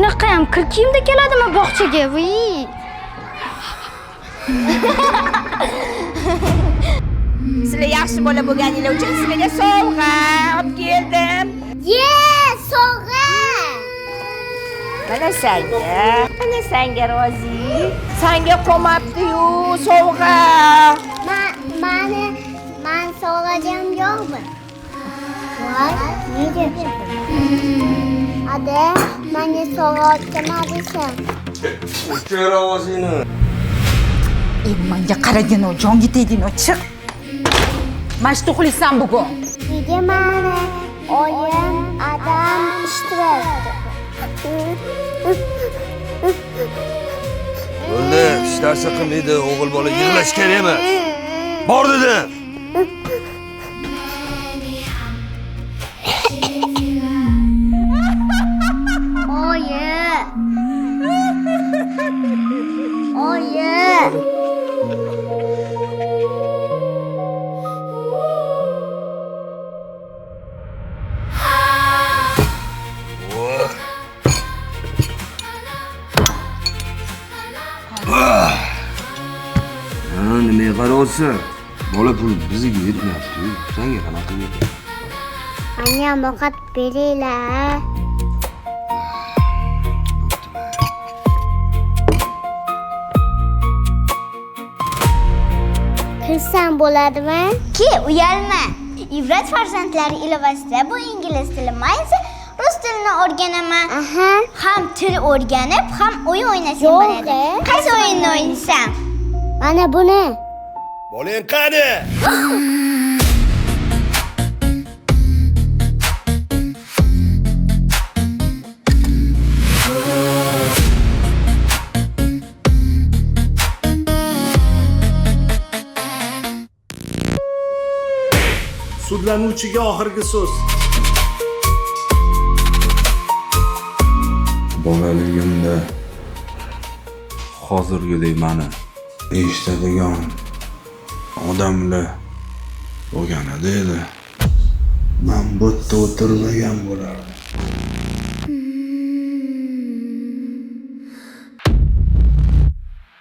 Shunaqa ham kir kiyimda keladimi bog'chaga? Voy. Sizlar yaxshi bola bo'lganingiz uchun sizlarga sovg'a olib keldim. Sovg'a! Mana senga rozi. Senga qolmabdi-yu sovg'a. Men sovg'ajam yo'qmi? Voy, nega? Ade, menga sovg'a olmadingsan. O'chir ovozingni. Menga qaragin, jonga tegding, chiq. Mashq uxlaysan bugun. Nega meni oyim adam ishtirok? Bo'ldi, hech narsa qilmaydi, o'g'il bola yig'lash kerak emas. Bor dedim. Nimaga qarayapsan? Bola pul bizga yetmayapti. Senga qanaqa yetadi? Menga ovqat beringlar. Kirsam bo'ladimi? Uyalma. Ibrat farzandlari ilovasida bu ingliz tili maysa rus tilini o'rganaman. Ham til o'rganib, ham o'yin o'ynashim bo'ladi. Qaysi o'yinni o'ynaysan? Mana buni. Bolang qani? Sudlanuvchiga oxirgi so'z. Bolaligimda hozirgidek meni eshitadigan odamlar bo'lganida edi. Men bu yerda o'tirmagan bo'lardim.